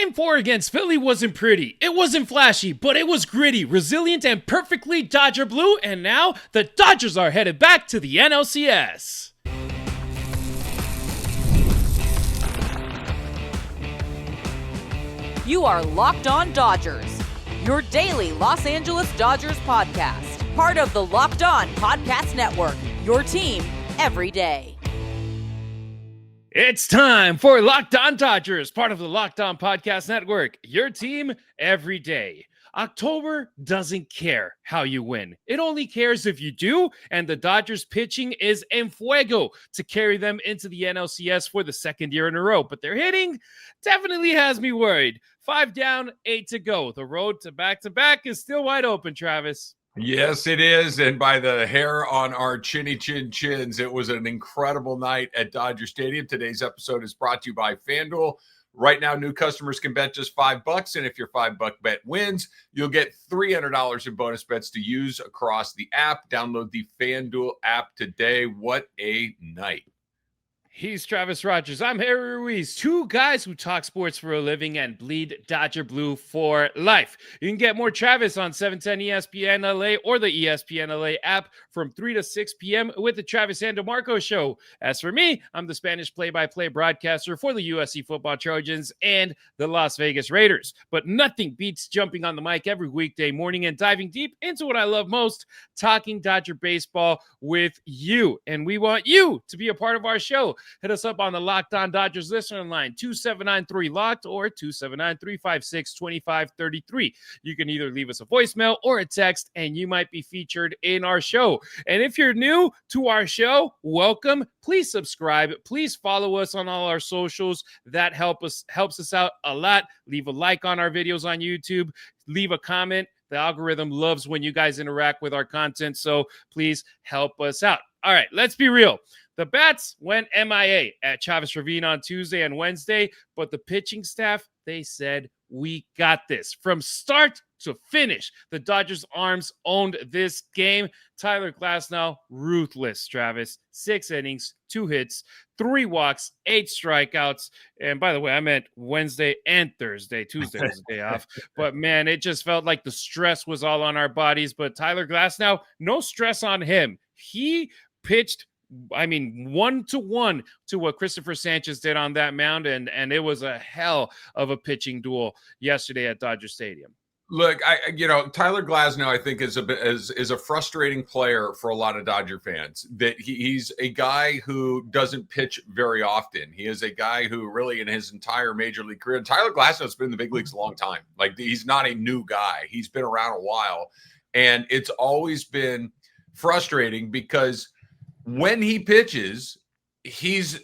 Game 4 against Philly wasn't pretty, it wasn't flashy, but it was gritty, resilient, and perfectly Dodger blue, and now the Dodgers are headed back to the NLCS. You are Locked On Dodgers, your daily Los Angeles Dodgers podcast, part of the Locked On Podcast Network, your team every day. It's time for Locked On Dodgers, part of the Locked On Podcast Network, your team every day. October doesn't care how you win. It only cares if you do, and the Dodgers pitching is en fuego to carry them into the NLCS for the second year in a row. But their hitting definitely has me worried. 5 down, 8 to go. The road to back-to-back is still wide open, Travis. Yes, it is. And by the hair on our chinny chins, it was an incredible night at Dodger Stadium. Today's episode is brought to you by FanDuel. Right now, new customers can bet just $5. And if your $5 bet wins, you'll get $300 in bonus bets to use across the app. Download the FanDuel app today. What a night. He's Travis Rodgers. I'm Harry Ruiz. Two guys who talk sports for a living and bleed Dodger blue for life. You can get more Travis on 710 ESPN LA or the ESPN LA app from 3 to 6 p.m. with the Travis and DeMarco Show. As for me, I'm the Spanish play-by-play broadcaster for the USC Football Trojans and the Las Vegas Raiders. But nothing beats jumping on the mic every weekday morning and diving deep into what I love most, talking Dodger baseball with you. And we want you to be a part of our show. Hit us up on the Locked On Dodgers listener line, 279-3-LOCKED or 279-356-2533. You can either leave us a voicemail or a text, and you might be featured in our show. And if you're new to our show, welcome. Please subscribe. Please follow us on all our socials. That helps us out a lot. Leave a like on our videos on YouTube. Leave a comment. The algorithm loves when you guys interact with our content, so please help us out. All right, let's be real. The bats went MIA at Chavez Ravine on Tuesday and Wednesday, but the pitching staff, they said, we got this. From start to finish, the Dodgers' arms owned this game. Tyler Glasnow, ruthless, Travis. 6 innings, 2 hits, 3 walks, 8 strikeouts. And by the way, I meant Wednesday and Thursday. Tuesday was the day off. But, man, it just felt like the stress was all on our bodies. But Tyler Glasnow, no stress on him. He pitched 1-to-1 to what Christopher Sanchez did on that mound, and it was a hell of a pitching duel yesterday at Dodger Stadium. Look, Tyler Glasnow, I think, is a frustrating player for a lot of Dodger fans. That he's a guy who doesn't pitch very often. He is a guy who really, in his entire major league career, Tyler Glasnow's been in the big leagues a long time. Like, he's not a new guy. He's been around a while, and it's always been frustrating because when he pitches, he's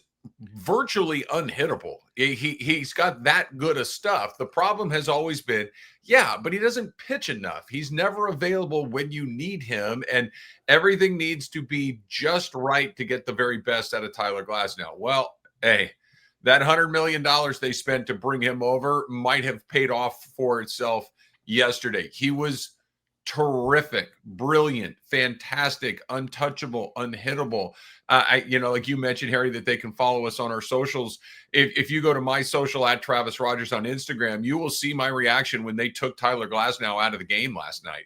virtually unhittable. He's got that good of stuff. The problem has always been, but he doesn't pitch enough. He's never available when you need him, and everything needs to be just right to get the very best out of Tyler Glasnow. Well, hey, that $100 million they spent to bring him over might have paid off for itself yesterday. He was terrific, brilliant, fantastic, untouchable, unhittable. Like you mentioned, Harry, that they can follow us on our socials. If you go to my social at Travis Rodgers on Instagram, you will see my reaction when they took Tyler Glasnow out of the game last night.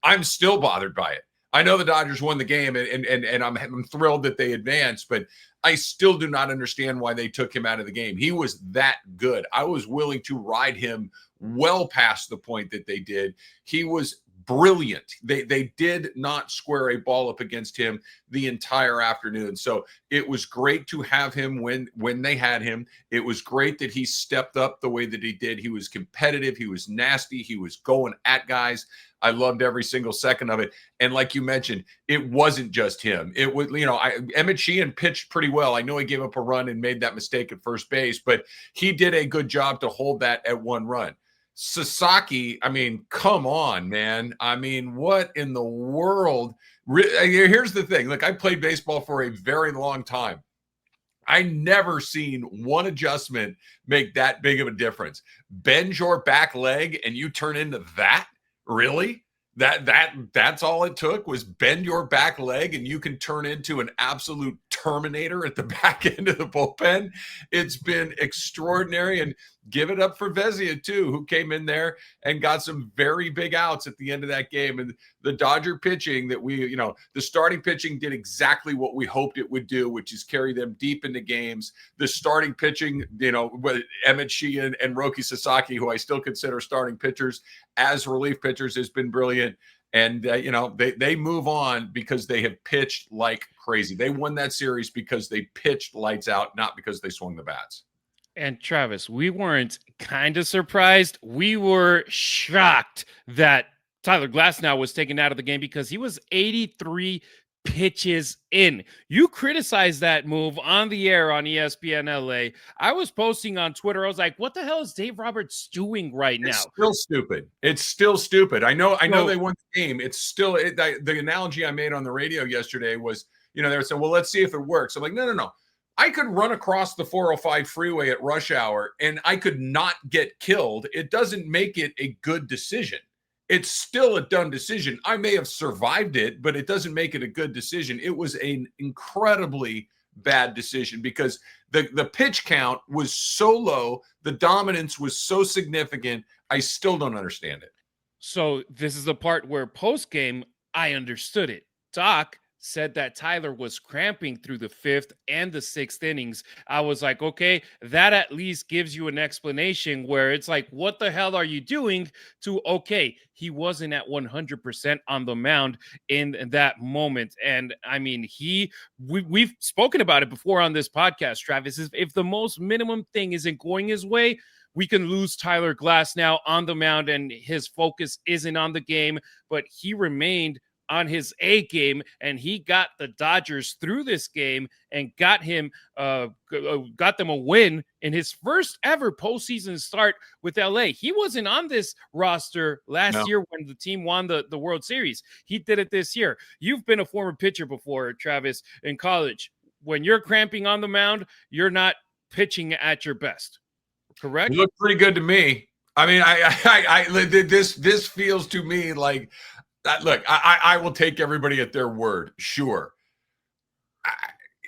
I'm still bothered by it. I know the Dodgers won the game, and I'm thrilled that they advanced, but I still do not understand why they took him out of the game. He was that good. I was willing to ride him well past the point that they did. He was brilliant. They did not square a ball up against him the entire afternoon. So it was great to have him when they had him. It was great that he stepped up the way that he did. He was competitive. He was nasty. He was going at guys. I loved every single second of it. And like you mentioned, it wasn't just him. It was, Emmett Sheehan pitched pretty well. I know he gave up a run and made that mistake at first base, but he did a good job to hold that at 1 run. Sasaki, come on, man. What in the world? Here's the thing. Look, I played baseball for a very long time. I never seen one adjustment make that big of a difference. Bend your back leg and you turn into that? Really? That's all it took was bend your back leg and you can turn into an absolute Terminator at the back end of the bullpen. It's been extraordinary. And give it up for Vezina too, who came in there and got some very big outs at the end of that game. And the Dodger pitching that the starting pitching did exactly what we hoped it would do, which is carry them deep into games. The starting pitching, with Emmett Sheehan and Roki Sasaki, who I still consider starting pitchers as relief pitchers, has been brilliant. And, they move on because they have pitched like crazy. They won that series because they pitched lights out, not because they swung the bats. And Travis, we weren't kind of surprised. We were shocked that Tyler Glasnow was taken out of the game because he was 83 pitches in. You criticized that move on the air on ESPN LA. I was posting on Twitter. I was like, what the hell is Dave Roberts doing right now? It's still stupid. I know they won the game. It's still the analogy I made on the radio yesterday was, they were saying, well, let's see if it works. I'm like, no. I could run across the 405 freeway at rush hour and I could not get killed. It doesn't make it a good decision. It's still a dumb decision. I may have survived it, but it doesn't make it a good decision. It was an incredibly bad decision because the pitch count was so low. The dominance was so significant. I still don't understand it. So this is the part where post-game, I understood it. Doc said that Tyler was cramping through the 5th and the 6th innings. I was like, okay, that at least gives you an explanation where it's like, what the hell are you doing okay, he wasn't at 100% on the mound in that moment. And I mean, we've spoken about it before on this podcast, Travis, if the most minimum thing isn't going his way, we can lose Tyler Glasnow on the mound and his focus isn't on the game, but he remained on his A game, and he got the Dodgers through this game and got them a win in his first ever postseason start with LA. He wasn't on this roster last year when the team won the World Series. He did it this year. You've been a former pitcher before, Travis, in college. When you're cramping on the mound, you're not pitching at your best. Correct? You look pretty good to me. I mean, this feels to me like, look, I will take everybody at their word. Sure.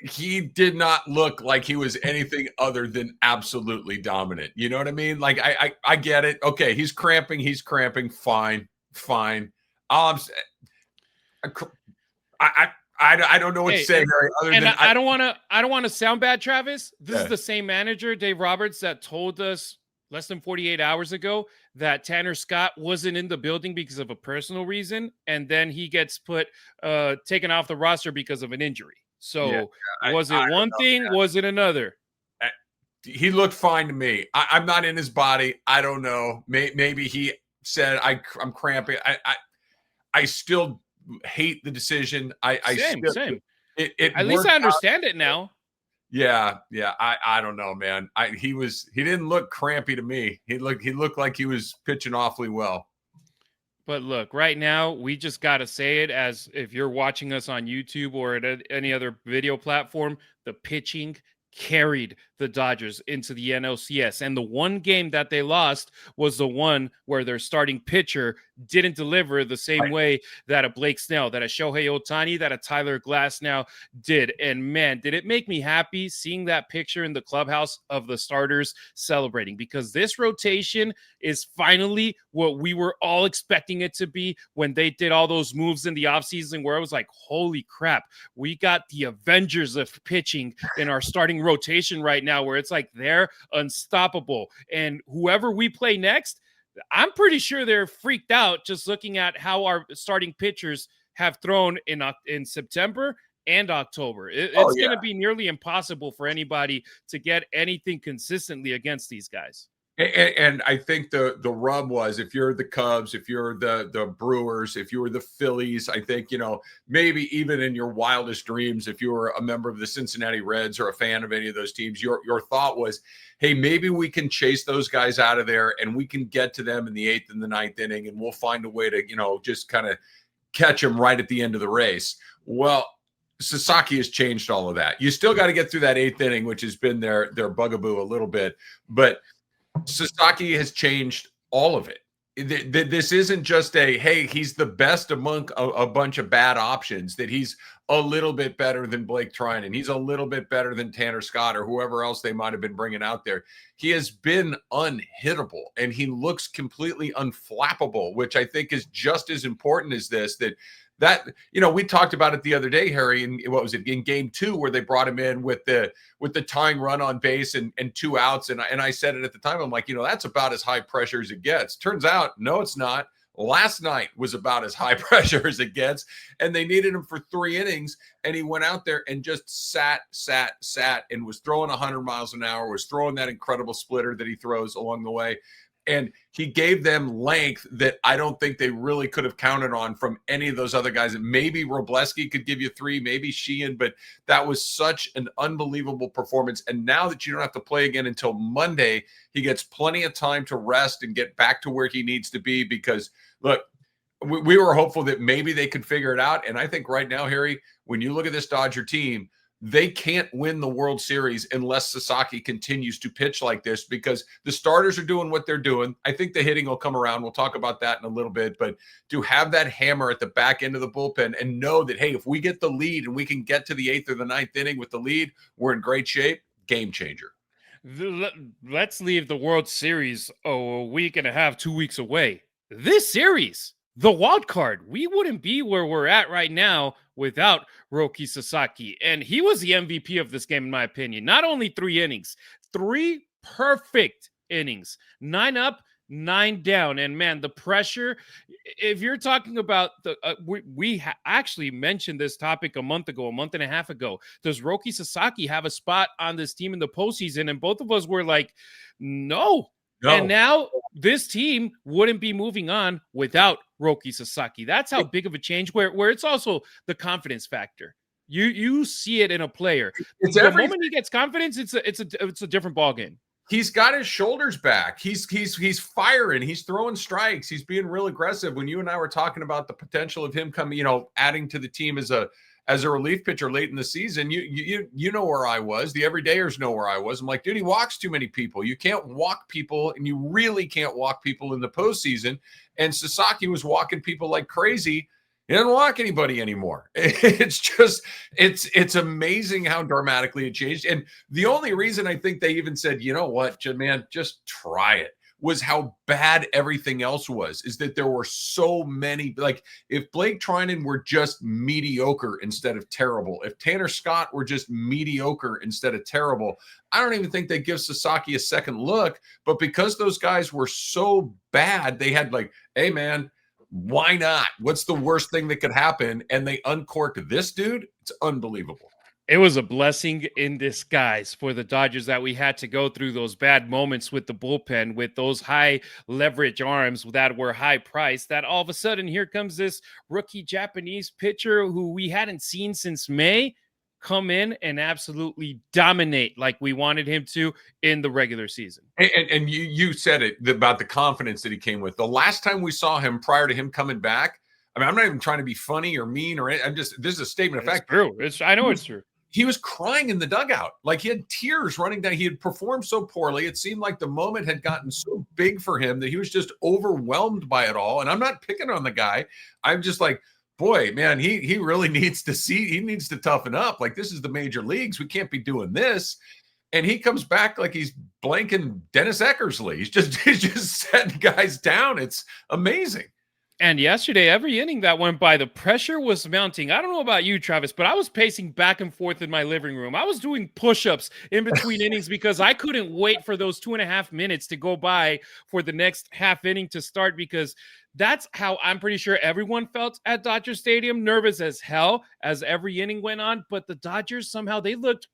He did not look like he was anything other than absolutely dominant. You know what I mean? Like, I get it. Okay, he's cramping. Fine. I don't know what to say, Harry. I don't want to sound bad, Travis. This is the same manager, Dave Roberts, that told us less than 48 hours ago that Tanner Scott wasn't in the building because of a personal reason, and then he gets taken off the roster because of an injury. So was it one thing? Was it another? He looked fine to me. I'm not in his body. I don't know. Maybe he said I'm cramping. I still hate the decision. Same. At least I understand it now. Yeah. I don't know, man. He didn't look crampy to me. He looked like he was pitching awfully well. But look, right now, we just got to say it as if you're watching us on YouTube or at any other video platform, the pitching carried the Dodgers into the NLCS. And the one game that they lost was the one where their starting pitcher didn't deliver the same way that a Blake Snell, that a Shohei Ohtani, that a Tyler Glasnow did. And man, did it make me happy seeing that picture in the clubhouse of the starters celebrating, because this rotation is finally what we were all expecting it to be when they did all those moves in the offseason, where I was like, holy crap, we got the Avengers of pitching in our starting rotation right now, where it's like they're unstoppable. And whoever we play next, I'm pretty sure they're freaked out just looking at how our starting pitchers have thrown in September and October. It's going to be nearly impossible for anybody to get anything consistently against these guys. And I think the rub was, if you're the Cubs, if you're the Brewers, if you were the Phillies, I think, maybe even in your wildest dreams, if you were a member of the Cincinnati Reds or a fan of any of those teams, your thought was, hey, maybe we can chase those guys out of there and we can get to them in the 8th and the 9th inning, and we'll find a way to, just kind of catch them right at the end of the race. Well, Sasaki has changed all of that. You still got to get through that 8th inning, which has been their bugaboo a little bit, but Sasaki has changed all of it. this isn't just a, hey, he's the best among a bunch of bad options, that he's a little bit better than Blake Trinan. He's a little bit better than Tanner Scott or whoever else they might have been bringing out there. He has been unhittable, and he looks completely unflappable, which I think is just as important as this, that we talked about it the other day, Harry, and what was it, in game 2, where they brought him in with the tying run on base and 2 outs. And I said it at the time, I'm like, that's about as high pressure as it gets. Turns out, no, it's not. Last night was about as high pressure as it gets, and they needed him for 3 innings, and he went out there and just sat, and was throwing 100 miles an hour, was throwing that incredible splitter that he throws along the way. And he gave them length that I don't think they really could have counted on from any of those other guys. And maybe Robleski could give you 3, maybe Sheehan, but that was such an unbelievable performance. And now that you don't have to play again until Monday, he gets plenty of time to rest and get back to where he needs to be. Because, look, we were hopeful that maybe they could figure it out. And I think right now, Harry, when you look at this Dodger team, they can't win the World Series unless Sasaki continues to pitch like this, because the starters are doing what they're doing. I think the hitting will come around. We'll talk about that in a little bit. But to have that hammer at the back end of the bullpen and know that, hey, if we get the lead and we can get to the 8th or the 9th inning with the lead, we're in great shape. Game changer. Let's leave the World Series a week and a half, 2 weeks away. This series, the wild card, we wouldn't be where we're at right now without Roki Sasaki. And he was the MVP of this game, in my opinion. Not only 3 innings, 3 perfect innings, 9 up, 9 down. And man, the pressure, if you're talking about we actually mentioned this topic a month and a half ago. Does Roki Sasaki have a spot on this team in the postseason? And both of us were like, no. And now this team wouldn't be moving on without Roki Sasaki. That's how big of a change, where it's also the confidence factor. You see it in a player. The moment he gets confidence, it's a different ballgame. He's got his shoulders back. He's firing. He's throwing strikes. He's being real aggressive. When you and I were talking about the potential of him coming, adding to the team as a relief pitcher late in the season, you know where I was. The everydayers know where I was. I'm like, dude, he walks too many people. You can't walk people, and you really can't walk people in the postseason. And Sasaki was walking people like crazy. He doesn't walk anybody anymore. It's amazing how dramatically it changed. And the only reason I think they even said, you know what, man, just try it, was how bad everything else was. Is that there were so many, like, if Blake Trinan were just mediocre instead of terrible, if Tanner Scott were just mediocre instead of terrible, I don't even think they give Sasaki a second look. But because those guys were so bad, they had like, hey man, why not? What's the worst thing that could happen? And they uncorked this dude. It's unbelievable. It was a blessing in disguise for the Dodgers that we had to go through those bad moments with the bullpen, with those high leverage arms that were high priced, that all of a sudden here comes this rookie Japanese pitcher who we hadn't seen since May come in and absolutely dominate like we wanted him to in the regular season. And you said it about the confidence that he came with. The last time we saw him prior to him coming back, I mean, I'm not even trying to be funny or mean or this is a statement of fact. True. I know it's true. He was crying in the dugout. Like, he had tears running down. He had performed so poorly. It seemed like the moment had gotten so big for him that he was just overwhelmed by it all. And I'm not picking on the guy. I'm just like, boy, man, he really needs to toughen up. Like, this is the major leagues. We can't be doing this. And he comes back like he's blanking Dennis Eckersley. He's just setting guys down. It's amazing. And yesterday, every inning that went by, the pressure was mounting. I don't know about you, Travis, but I was pacing back and forth in my living room. I was doing push-ups in between innings because I couldn't wait for those 2.5 minutes to go by for the next half inning to start, because that's how I'm pretty sure everyone felt at Dodger Stadium, nervous as hell as every inning went on. But the Dodgers, somehow they looked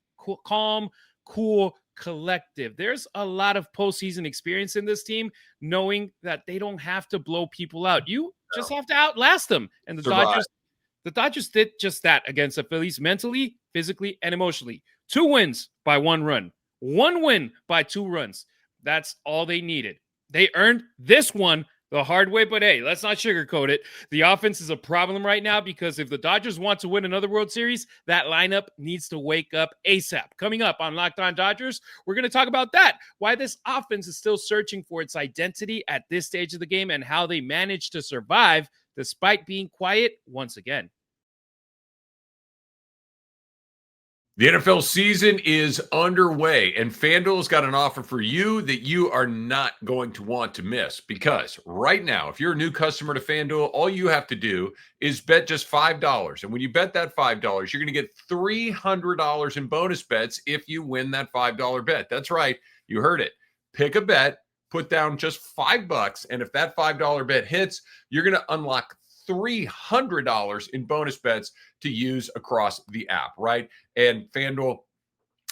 calm, cool, collective. There's a lot of postseason experience in this team, knowing that they don't have to blow people out. You just have to outlast them. And the Dodgers did just that against the Phillies, mentally, physically, and emotionally. 2 wins by 1 run, 1 win by 2 runs. That's all they needed. They earned this one the hard way, but hey, let's not sugarcoat it. The offense is a problem right now because if the Dodgers want to win another World Series, that lineup needs to wake up ASAP. Coming up on Locked On Dodgers, we're going to talk about that, why this offense is still searching for its identity at this stage of the game and how they managed to survive despite being quiet once again. The NFL season is underway, and FanDuel's got an offer for you that you are not going to want to miss, because right now, if you're a new customer to FanDuel, all you have to do is bet just $5. And when you bet that $5, you're going to get $300 in bonus bets if you win that $5 bet. That's right. You heard it. Pick a bet, put down just $5, and if that $5 bet hits, you're going to unlock $300 in bonus bets to use across the app, right? And FanDuel,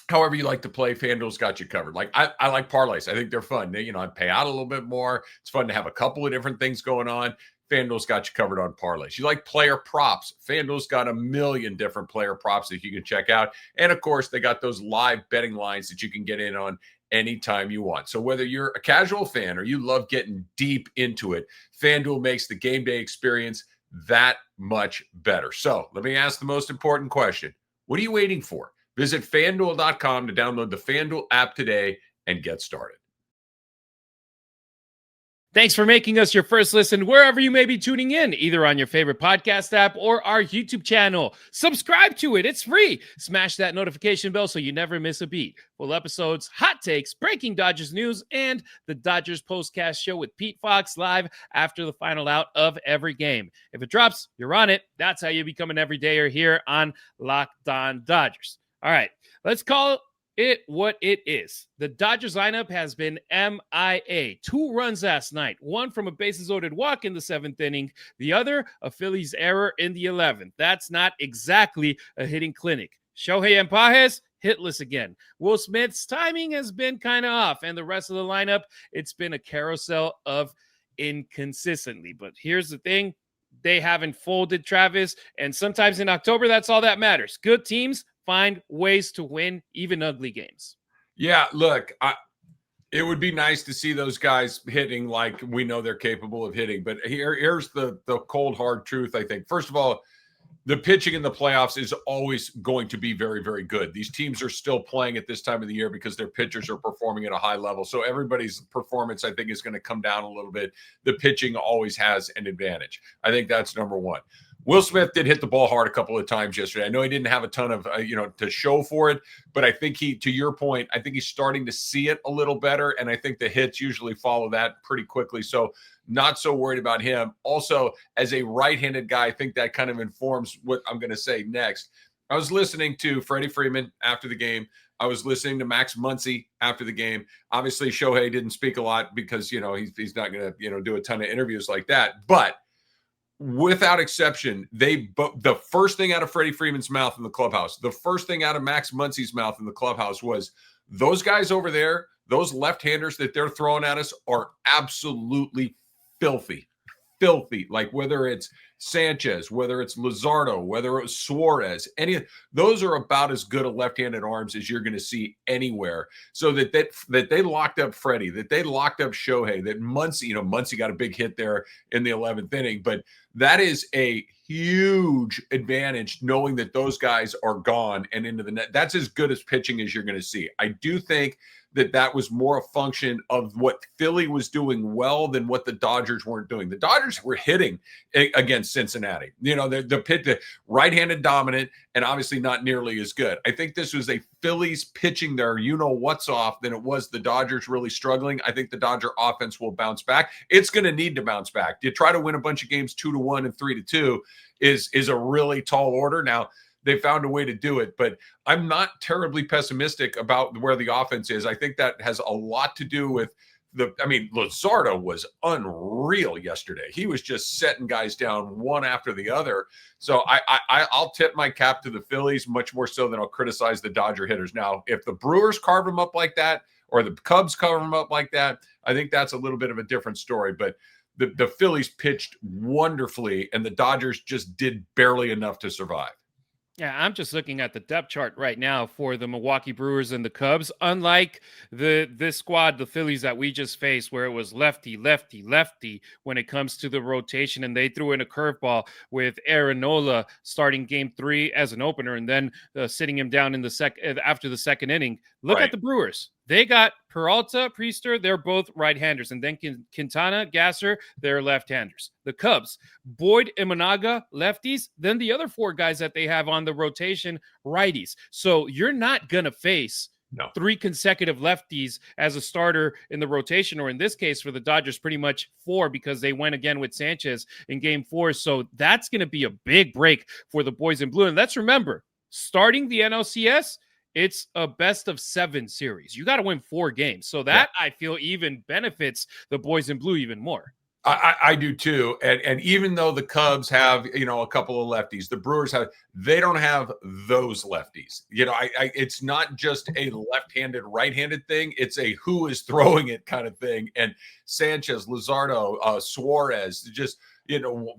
however you like to play, FanDuel's got you covered. Like I like parlays. I think they're fun. They, I pay out a little bit more. It's fun to have a couple of different things going on. FanDuel's got you covered on parlays. You like player props. FanDuel's got a million different player props that you can check out. And of course, they got those live betting lines that you can get in on anytime you want. So whether you're a casual fan or you love getting deep into it, FanDuel makes the game day experience that much better. So let me ask the most important question. What are you waiting for? Visit FanDuel.com to download the FanDuel app today and get started. Thanks for making us your first listen wherever you may be tuning in, either on your favorite podcast app or our YouTube channel. Subscribe to it. It's free. Smash that notification bell so you never miss a beat. Full episodes, hot takes, breaking Dodgers news, and the Dodgers Postcast Show with Pete Fox live after the final out of every game. If it drops, you're on it. That's how you become an everydayer here on Locked On Dodgers. All right, let's call it what it is. The Dodgers lineup has been MIA. 2 runs last night, one from a bases-loaded walk in the 7th inning, the other a Phillies error in the 11th. That's not exactly a hitting clinic. Shohei Ohtani hitless again. Will Smith's timing has been kind of off, and the rest of the lineup, it's been a carousel of inconsistently. But here's the thing. They haven't folded Travis, and sometimes in October, that's all that matters. Good teams find ways to win even ugly games. Yeah, look, it would be nice to see those guys hitting like we know they're capable of hitting. But here's the cold, hard truth, I think. First of all, the pitching in the playoffs is always going to be very, very good. These teams are still playing at this time of the year because their pitchers are performing at a high level. So everybody's performance, I think, is going to come down a little bit. The pitching always has an advantage. I think that's number one. Will Smith did hit the ball hard a couple of times yesterday. I know he didn't have a ton of, to show for it, but I think to your point, I think he's starting to see it a little better. And I think the hits usually follow that pretty quickly. So not so worried about him. Also, as a right-handed guy, I think that kind of informs what I'm going to say next. I was listening to Freddie Freeman after the game. I was listening to Max Muncy after the game. Obviously, Shohei didn't speak a lot because, he's not going to, do a ton of interviews like that. But without exception, the first thing out of Freddie Freeman's mouth in the clubhouse, the first thing out of Max Muncy's mouth in the clubhouse was, those guys over there, those left-handers that they're throwing at us are absolutely filthy. Like whether it's Sanchez, whether it's Luzardo, whether it's Suarez, those are about as good a left-handed arms as you're going to see anywhere. So that they locked up Freddie, that they locked up Shohei, that Muncy, Muncy got a big hit there in the 11th inning, but that is a huge advantage knowing that those guys are gone and into the net. That's as good as pitching as you're going to see. I do think that was more a function of what Philly was doing well than what the Dodgers weren't doing. The Dodgers were hitting against Cincinnati. The right-handed dominant and obviously not nearly as good. I think this was a Phillies pitching their what's off than it was the Dodgers really struggling. I think the Dodger offense will bounce back. It's going to need to bounce back. You try to win a bunch of games 2-1 and 3-2 is a really tall order. Now, they found a way to do it, but I'm not terribly pessimistic about where the offense is. I think that has a lot to do with Luzardo was unreal yesterday. He was just setting guys down one after the other. So I'll tip my cap to the Phillies much more so than I'll criticize the Dodger hitters. Now, if the Brewers carve them up like that or the Cubs cover them up like that, I think that's a little bit of a different story. But the Phillies pitched wonderfully and the Dodgers just did barely enough to survive. Yeah, I'm just looking at the depth chart right now for the Milwaukee Brewers and the Cubs. Unlike this squad, the Phillies that we just faced, where it was lefty, lefty, lefty when it comes to the rotation, and they threw in a curveball with Aaron Nola starting Game 3 as an opener, and then sitting him down in the after the second inning. Look at the Brewers. They got Peralta, Priester, they're both right-handers. And then Quintana, Gasser, they're left-handers. The Cubs, Boyd, Imanaga, lefties. Then the other four guys that they have on the rotation, righties. So you're not going to face three consecutive lefties as a starter in the rotation, or in this case for the Dodgers, pretty much four, because they went again with Sanchez in Game 4. So that's going to be a big break for the boys in blue. And let's remember, starting the NLCS, it's a best of 7 series. You got to win 4 games. So that I feel even benefits the boys in blue even more. I do too. And even though the Cubs have, a couple of lefties, the Brewers they don't have those lefties. It's not just a left-handed, right-handed thing. It's a who is throwing it kind of thing. And Sanchez, Luzardo, Suarez, just,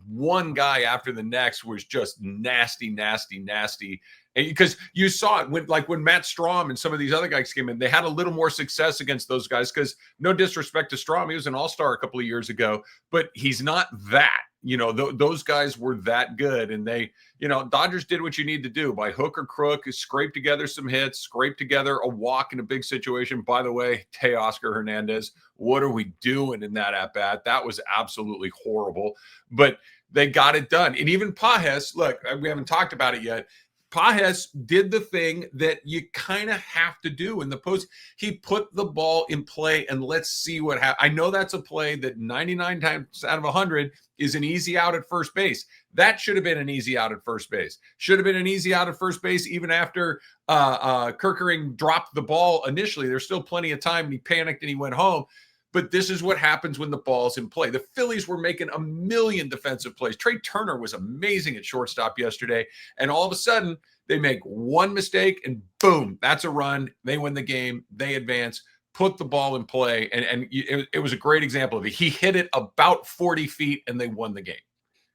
one guy after the next was just nasty, nasty, nasty. Because you saw it when Matt Strahm and some of these other guys came in, they had a little more success against those guys. Because no disrespect to Strahm, he was an all-star a couple of years ago, but he's not that. Those guys were that good, and they, Dodgers did what you need to do by hook or crook, scrape together some hits, scrape together a walk in a big situation. By the way, Teoscar Hernandez, what are we doing in that at bat? That was absolutely horrible, but they got it done. And even Pages, look, we haven't talked about it yet. Pages did the thing that you kind of have to do in the post. He put the ball in play, and let's see what happens. I know that's a play that 99 times out of 100 is an easy out at first base. That should have been an easy out at first base. Should have been an easy out at first base even after Kerkering dropped the ball initially. There's still plenty of time, and he panicked and he went home. But this is what happens when the ball's in play. The Phillies were making a million defensive plays. Trey Turner was amazing at shortstop yesterday. And all of a sudden, they make one mistake and boom, that's a run. They win the game. They advance, put the ball in play. And it was a great example of it. He hit it about 40 feet and they won the game.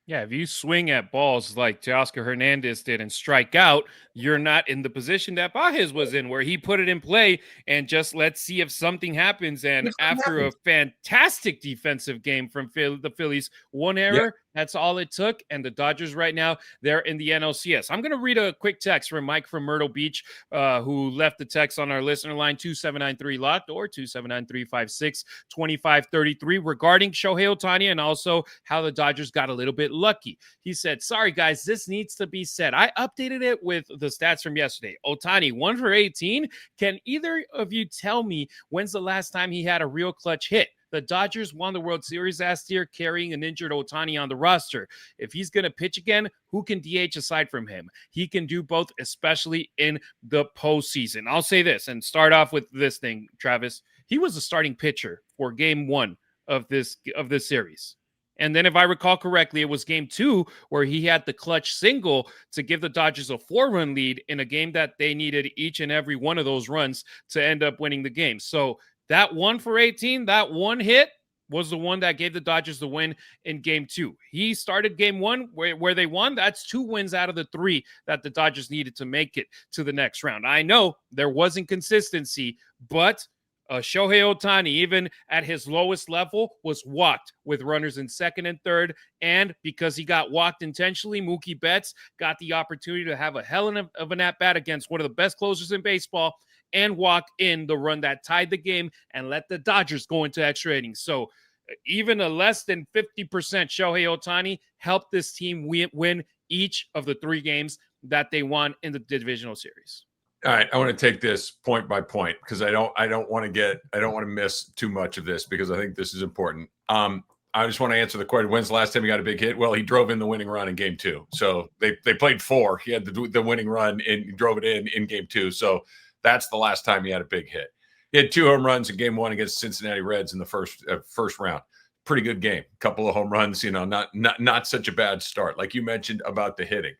Yeah, if you swing at balls like Teoscar Hernandez did and strike out, you're not in the position that Pages was in, where he put it in play and just let's see if something happens. And after a fantastic defensive game from the Phillies, one error, that's all it took. And the Dodgers right now, they're in the NLCS. I'm going to read a quick text from Mike from Myrtle Beach, who left the text on our listener line, 2793-LOCKED or 279-356-2533, regarding Shohei Ohtani and also how the Dodgers got a little bit lucky. He said, sorry, guys, this needs to be said. I updated it with the stats from yesterday. Ohtani, 1 for 18. Can either of you tell me when's the last time he had a real clutch hit? The Dodgers won the World Series last year carrying an injured Ohtani on the roster. If he's going to pitch again, who can DH aside from him? He can do both, especially in the postseason. I'll say this and start off with this thing, Travis. He was the starting pitcher for Game 1 of this series. And then if I recall correctly, it was Game 2 where he had the clutch single to give the Dodgers a 4-run lead in a game that they needed each and every one of those runs to end up winning the game. So that 1 for 18, that one hit was the one that gave the Dodgers the win in Game 2. He started Game 1 where they won. That's 2 wins out of the 3 that the Dodgers needed to make it to the next round. I know there wasn't consistency, but Shohei Ohtani, even at his lowest level, was walked with runners in second and third. And because he got walked intentionally, Mookie Betts got the opportunity to have a hell of an at-bat against one of the best closers in baseball and walk in the run that tied the game and let the Dodgers go into extra innings. So even a less than 50% Shohei Ohtani helped this team win each of the 3 games that they won in the divisional series. All right, I want to take this point by point because I don't want to miss too much of this because I think this is important. I just want to answer the question. When's the last time he got a big hit? Well, he drove in the winning run in Game 2. So they played 4. He had the winning run and drove it in Game 2. So that's the last time he had a big hit. He had 2 home runs in Game 1 against Cincinnati Reds in the first round. Pretty good game. Couple of home runs, not such a bad start. Like you mentioned about the hitting.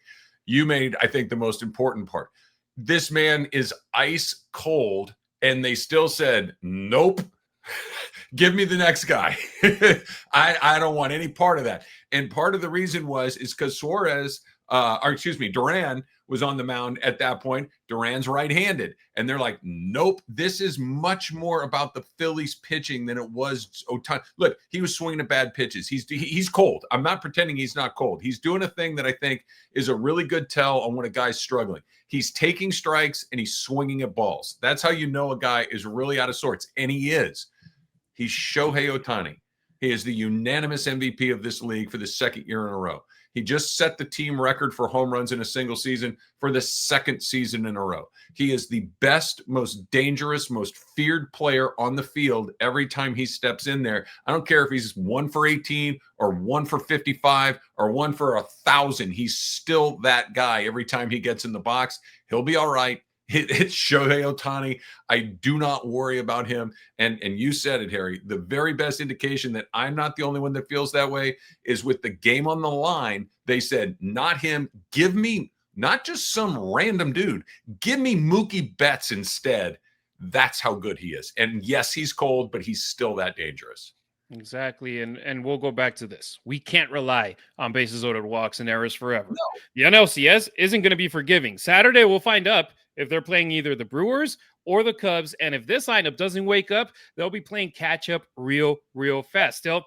You made, I think, the most important part. This man is ice cold, and they still said, nope, give me the next guy. I don't want any part of that. And part of the reason is because Suarez Duran was on the mound at that point. Duran's right-handed. And they're like, nope, this is much more about the Phillies pitching than it was Ohtani. Look, he was swinging at bad pitches. He's cold. I'm not pretending he's not cold. He's doing a thing that I think is a really good tell on when a guy's struggling. He's taking strikes and he's swinging at balls. That's how you know a guy is really out of sorts. And he is. He's Shohei Ohtani. He is the unanimous MVP of this league for the second year in a row. He just set the team record for home runs in a single season for the second season in a row. He is the best, most dangerous, most feared player on the field every time he steps in there. I don't care if he's 1 for 18 or 1 for 55 or 1 for 1,000. He's still that guy every time he gets in the box. He'll be all right. It's Shohei Ohtani. I do not worry about him. And you said it, Harry. The very best indication that I'm not the only one that feels that way is with the game on the line. They said, not him. Give me not just some random dude. Give me Mookie Betts instead. That's how good he is. And yes, he's cold, but he's still that dangerous. Exactly. And we'll go back to this. We can't rely on bases loaded walks and errors forever. No. The NLCS isn't going to be forgiving. Saturday, we'll find up if they're playing either the Brewers or the Cubs. And if this lineup doesn't wake up, they'll be playing catch up real fast. Still,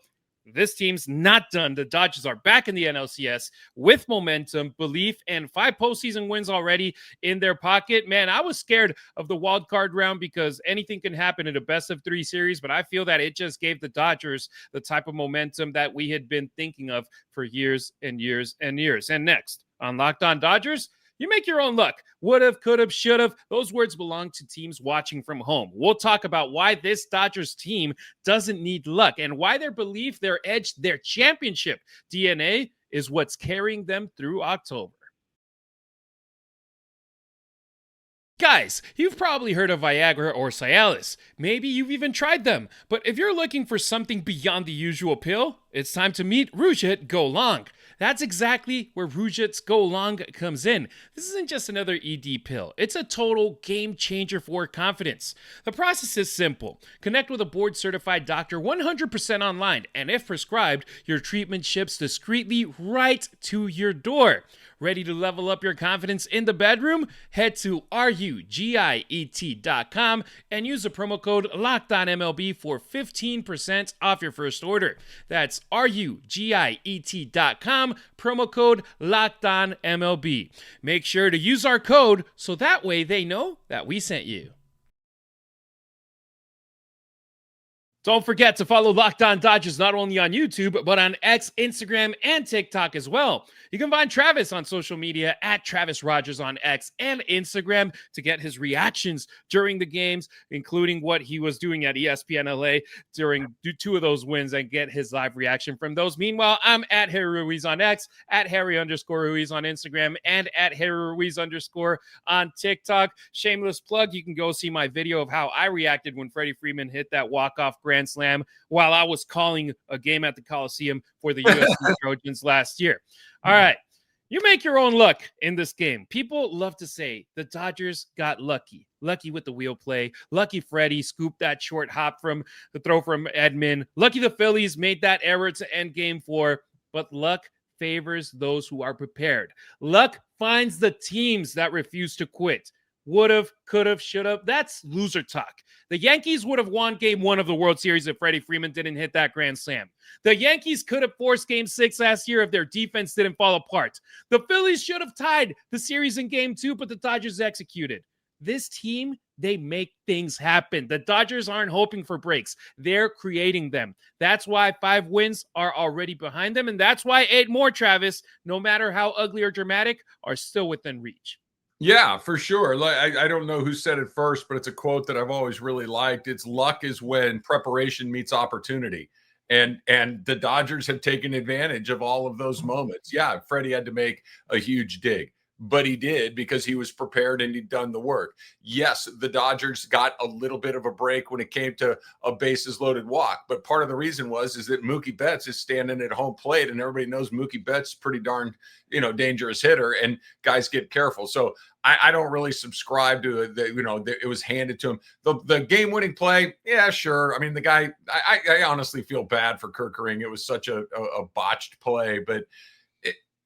this team's not done. The Dodgers are back in the NLCS with momentum, belief, and 5 postseason wins already in their pocket. Man, I was scared of the wild card round because anything can happen in a best-of-3 series, but I feel that it just gave the Dodgers the type of momentum that we had been thinking of for years and years and years. And next on Locked On Dodgers, you make your own luck. Would have, could have, should have. Those words belong to teams watching from home. We'll talk about why this Dodgers team doesn't need luck and why their belief, their edge, their championship DNA is what's carrying them through October. Guys, you've probably heard of Viagra or Cialis. Maybe you've even tried them. But if you're looking for something beyond the usual pill, it's time to meet Ruiz Go Long. That's exactly where Ruiz Go Long comes in. This isn't just another ED pill. It's a total game changer for confidence. The process is simple. Connect with a board-certified doctor 100% online, and if prescribed, your treatment ships discreetly right to your door. Ready to level up your confidence in the bedroom? Head to RUGIET.com and use the promo code LOCKEDONMLB for 15% off your first order. That's RUGIET.com, promo code LOCKEDONMLB. Make sure to use our code so that way they know that we sent you. Don't forget to follow Locked On Dodgers not only on YouTube, but on X, Instagram, and TikTok as well. You can find Travis on social media at Travis Rodgers on X and Instagram to get his reactions during the games, including what he was doing at ESPN LA during 2 of those wins and get his live reaction from those. Meanwhile, I'm at Harry Ruiz on X, at Harry_Ruiz on Instagram, and at Harry Ruiz_ on TikTok. Shameless plug, you can go see my video of how I reacted when Freddie Freeman hit that walk-off grand slam while I was calling a game at the Coliseum for the USC Trojans last year. All right. You make your own luck in this game. People love to say the Dodgers got lucky. Lucky with the wheel play. Lucky Freddie scooped that short hop from the throw from Edman. Lucky the Phillies made that error to end game 4. But luck favors those who are prepared. Luck finds the teams that refuse to quit. Would have, could have, should have. That's loser talk. The Yankees would have won game 1 of the World Series if Freddie Freeman didn't hit that grand slam. The Yankees could have forced game 6 last year if their defense didn't fall apart. The Phillies should have tied the series in game 2, but the Dodgers executed. This team, they make things happen. The Dodgers aren't hoping for breaks. They're creating them. That's why 5 wins are already behind them, and that's why 8 more, Travis, no matter how ugly or dramatic, are still within reach. Yeah, for sure. I don't know who said it first, but it's a quote that I've always really liked. It's luck is when preparation meets opportunity. And the Dodgers have taken advantage of all of those moments. Yeah, Freddie had to make a huge dig, but he did because he was prepared and he'd done the work. Yes, the Dodgers got a little bit of a break when it came to a bases loaded walk, but part of the reason is that Mookie Betts is standing at home plate, and everybody knows Mookie Betts is pretty darn, dangerous hitter, and guys get careful. So I don't really subscribe to it was handed to him. The game-winning play, yeah, sure. I mean, the guy, I honestly feel bad for Kerkering. It was such a botched play, but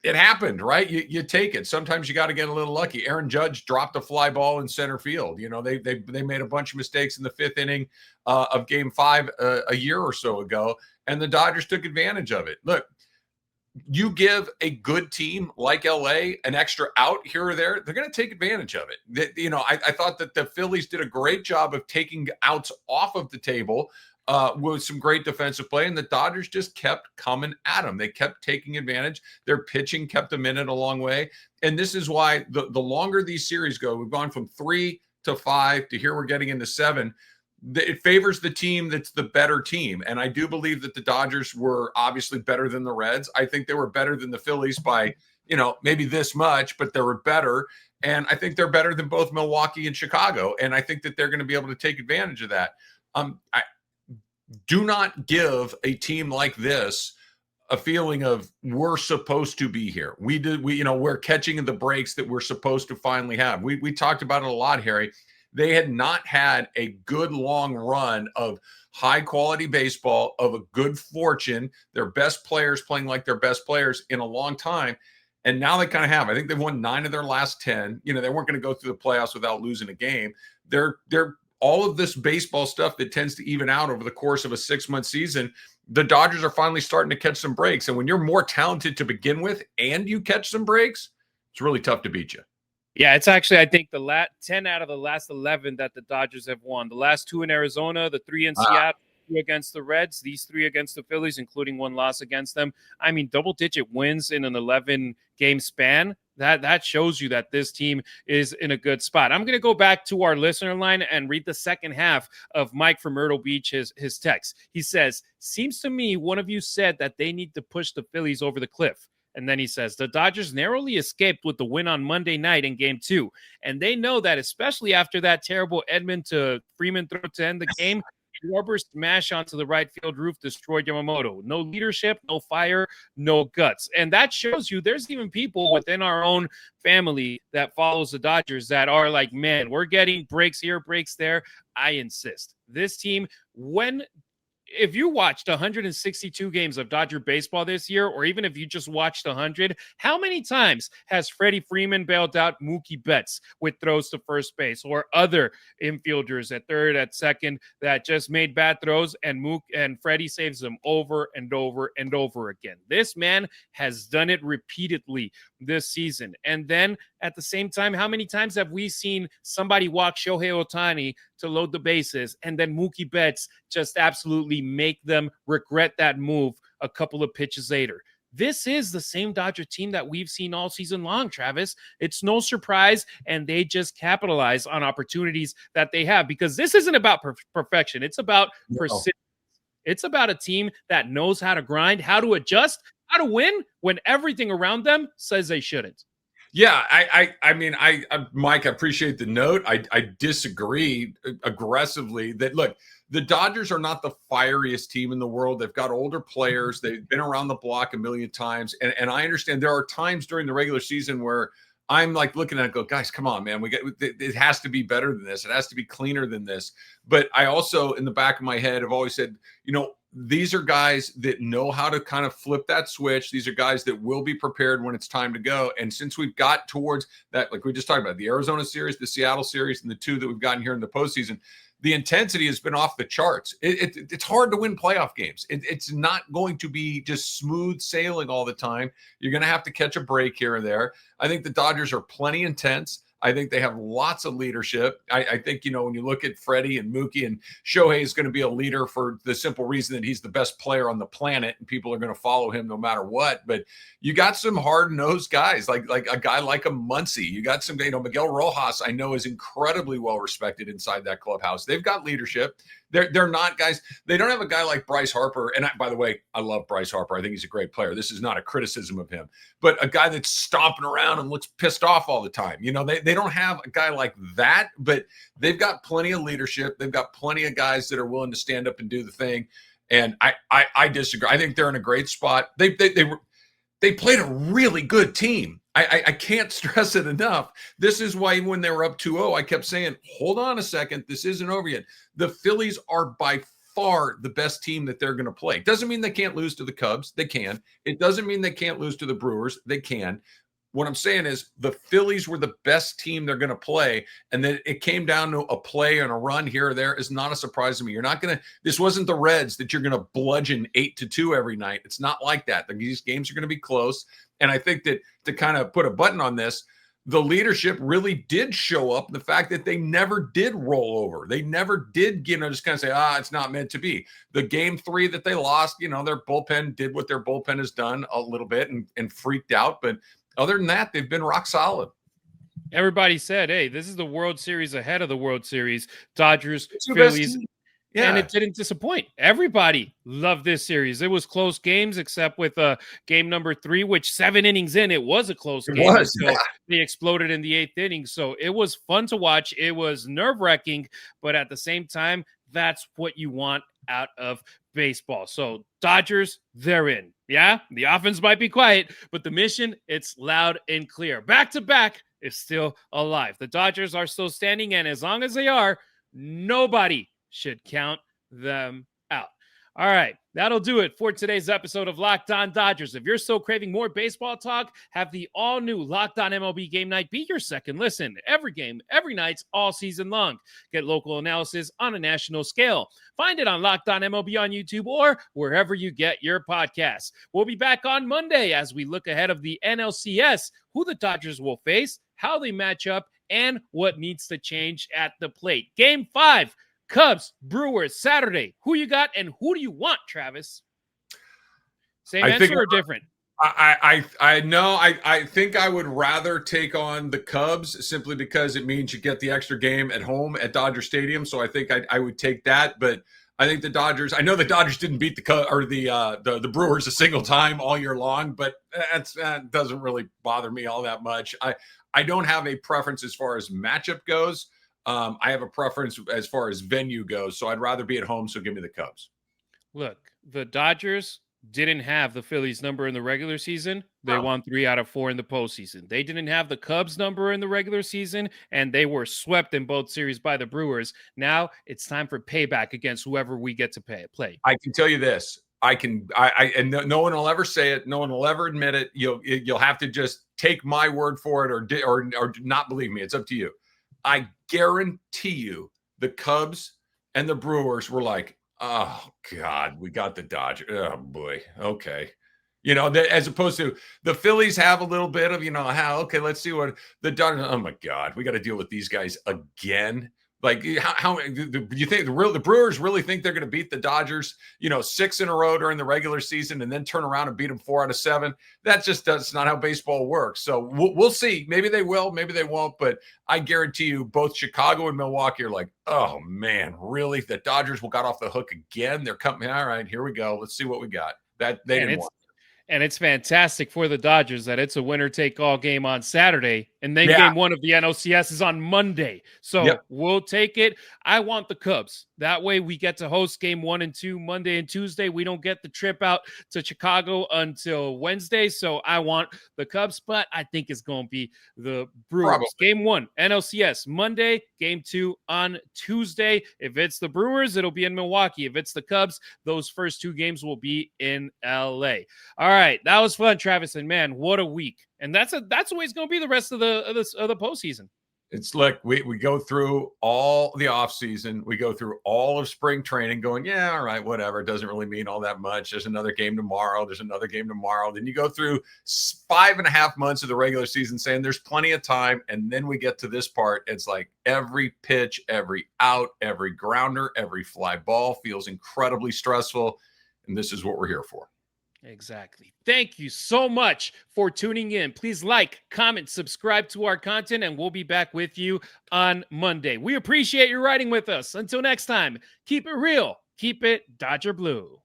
it happened, right? You take it. Sometimes you got to get a little lucky. Aaron Judge dropped a fly ball in center field. You know, they made a bunch of mistakes in the 5th inning of Game 5 a year or so ago, and the Dodgers took advantage of it. Look, you give a good team like LA an extra out here or there, they're going to take advantage of it. You know, I thought that the Phillies did a great job of taking outs off of the table with some great defensive play, and the Dodgers just kept coming at them. They kept taking advantage. Their pitching kept them in it a long way. And this is why the longer these series go, we've gone from 3 to 5 to here we're getting into 7. It favors the team that's the better team. And I do believe that the Dodgers were obviously better than the Reds. I think they were better than the Phillies by, you know, maybe this much, but they were better. And I think they're better than both Milwaukee and Chicago. And I think that they're going to be able to take advantage of that. Do not give a team like this a feeling of we're supposed to be here. We're catching the breaks that we're supposed to finally have. We talked about it a lot, Harry. They had not had a good long run of high quality baseball, of a good fortune, their best players playing like their best players in a long time. And now they kind of have. I think they've won 9 of their last 10. You know, they weren't going to go through the playoffs without losing a game. They're all of this baseball stuff that tends to even out over the course of a 6-month season. The Dodgers are finally starting to catch some breaks. And when you're more talented to begin with and you catch some breaks, it's really tough to beat you. Yeah, it's actually, I think, the 10 out of the last 11 that the Dodgers have won. The last 2 in Arizona, the 3 in Seattle, 2 against the Reds, these 3 against the Phillies, including 1 loss against them. I mean, double-digit wins in an 11-game span. That shows you that this team is in a good spot. I'm going to go back to our listener line and read the second half of Mike from Myrtle Beach, his text. He says, seems to me one of you said that they need to push the Phillies over the cliff. And then he says, the Dodgers narrowly escaped with the win on Monday night in Game 2. And they know that, especially after that terrible Edman to Freeman throw to end the game, Schwarber smash onto the right field roof destroyed Yamamoto. No leadership, no fire, no guts. And that shows you there's even people within our own family that follows the Dodgers that are like, man, we're getting breaks here, breaks there. I insist. This team, if you watched 162 games of Dodger baseball this year, or even if you just watched 100, how many times has Freddie Freeman bailed out Mookie Betts with throws to first base, or other infielders at third, at second that just made bad throws, and Freddie saves them over and over and over again? This man has done it repeatedly this season. And then at the same time, how many times have we seen somebody walk Shohei Ohtani to load the bases, and then Mookie Betts just absolutely make them regret that move a couple of pitches later? This is the same Dodger team that we've seen all season long, Travis. It's no surprise, and they just capitalize on opportunities that they have, because this isn't about perfection. It's about persistence. It's about a team that knows how to grind, how to adjust, how to win when everything around them says they shouldn't. Yeah, I mean, Mike, I appreciate the note. I disagree aggressively that, look, the Dodgers are not the fieriest team in the world. They've got older players. They've been around the block a million times. And I understand there are times during the regular season where I'm like looking at it, go, guys, come on, man. It has to be better than this. It has to be cleaner than this. But I also, in the back of my head, have always said, you know, these are guys that know how to kind of flip that switch. These are guys that will be prepared when it's time to go. And since we've got towards that, like we just talked about, the Arizona series, the Seattle series, and the 2 that we've gotten here in the postseason, the intensity has been off the charts. It's hard to win playoff games. It's not going to be just smooth sailing all the time. You're going to have to catch a break here and there. I think the Dodgers are plenty intense. I think they have lots of leadership. I think, you know, when you look at Freddie and Mookie, and Shohei is going to be a leader for the simple reason that he's the best player on the planet and people are going to follow him no matter what. But you got some hard-nosed guys, like a guy like a Muncy. You got some, you know, Miguel Rojas, I know, is incredibly well respected inside that clubhouse. They've got leadership. They're not guys. They don't have a guy like Bryce Harper. And by the way, I love Bryce Harper. I think he's a great player. This is not a criticism of him, but a guy that's stomping around and looks pissed off all the time. You know, they don't have a guy like that, but they've got plenty of leadership. They've got plenty of guys that are willing to stand up and do the thing. And I disagree. I think they're in a great spot. They played a really good team. I can't stress it enough. This is why when they were up 2-0, I kept saying, hold on a second, this isn't over yet. The Phillies are by far the best team that they're going to play. Doesn't mean they can't lose to the Cubs. They can. It doesn't mean they can't lose to the Brewers. They can. What I'm saying is the Phillies were the best team they're going to play. And then it came down to a play and a run here or there is not a surprise to me. You're not going to, this wasn't the Reds that you're going to bludgeon 8-2 every night. It's not like that. These games are going to be close. And I think that to kind of put a button on this, the leadership really did show up. The fact that they never did roll over. They never did, just kind of say, it's not meant to be. The game 3 that they lost, their bullpen did what their bullpen has done a little bit and freaked out. But other than that, they've been rock solid. Everybody said, hey, this is the World Series ahead of the World Series. Dodgers, Phillies. Yeah. And it didn't disappoint. Everybody loved this series. It was close games, except with game number 3, which 7 innings in, it was a close game. They exploded in the 8th inning. So it was fun to watch. It was nerve-wracking, but at the same time, that's what you want out of baseball. So Dodgers, they're in. Yeah, the offense might be quiet, but the mission, it's loud and clear. Back-to-back is still alive. The Dodgers are still standing, and as long as they are, nobody should count them out. All right, that'll do it for today's episode of Locked On Dodgers. If you're still craving more baseball talk, have the all-new Locked On MLB Game Night be your second listen. Every game, every night, all season long. Get local analysis on a national scale. Find it on Locked On MLB on YouTube or wherever you get your podcasts. We'll be back on Monday as we look ahead of the NLCS, who the Dodgers will face, how they match up, and what needs to change at the plate. Game 5. Cubs, Brewers, Saturday. Who you got and who do you want, Travis? Same answer or different? I know. I think I would rather take on the Cubs simply because it means you get the extra game at home at Dodger Stadium. So I think I would take that. But I think the Dodgers. I know the Dodgers didn't beat the Brewers a single time all year long, but that doesn't really bother me all that much. I don't have a preference as far as matchup goes. I have a preference as far as venue goes, so I'd rather be at home, so give me the Cubs. Look, the Dodgers didn't have the Phillies number in the regular season. They won 3 out of 4 in the postseason. They didn't have the Cubs number in the regular season, and they were swept in both series by the Brewers. Now it's time for payback against whoever we get to play. I can tell you this. And no one will ever say it. No one will ever admit it. You'll have to just take my word for it or not believe me. It's up to you. I guarantee you the Cubs and the Brewers were like, oh, God, we got the Dodgers. Oh, boy. Okay. As opposed to the Phillies have a little bit of, okay, let's see what the Dodgers. Oh, my God, we got to deal with these guys again. Like, how do you think the Brewers really think they're going to beat the Dodgers, 6 in a row during the regular season and then turn around and beat them 4 out of 7? That's not how baseball works. So we'll see. Maybe they will, maybe they won't. But I guarantee you both Chicago and Milwaukee are like, oh, man, really? The Dodgers got off the hook again? They're coming. All right, here we go. Let's see what we got. That they didn't want. And it's fantastic for the Dodgers that it's a winner-take-all game on Saturday, and then game 1 of the NLCS is on Monday. So we'll take it. I want the Cubs. That way we get to host game 1 and 2 Monday and Tuesday. We don't get the trip out to Chicago until Wednesday. So I want the Cubs, but I think it's going to be the Brewers. Probably. Game 1, NLCS, Monday. Game 2 on Tuesday. If it's the Brewers, it'll be in Milwaukee. If it's the Cubs, those first 2 games will be in LA. All right, that was fun, Travis, and man, what a week! And that's the way it's going to be the rest of the postseason. It's like we go through all the offseason. We go through all of spring training going, yeah, all right, whatever. It doesn't really mean all that much. There's another game tomorrow. There's another game tomorrow. Then you go through 5.5 months of the regular season saying there's plenty of time. And then we get to this part. It's like every pitch, every out, every grounder, every fly ball feels incredibly stressful. And this is what we're here for. Exactly. Thank you so much for tuning in. Please like, comment, subscribe to our content, and we'll be back with you on Monday. We appreciate you riding with us. Until next time, keep it real. Keep it Dodger Blue.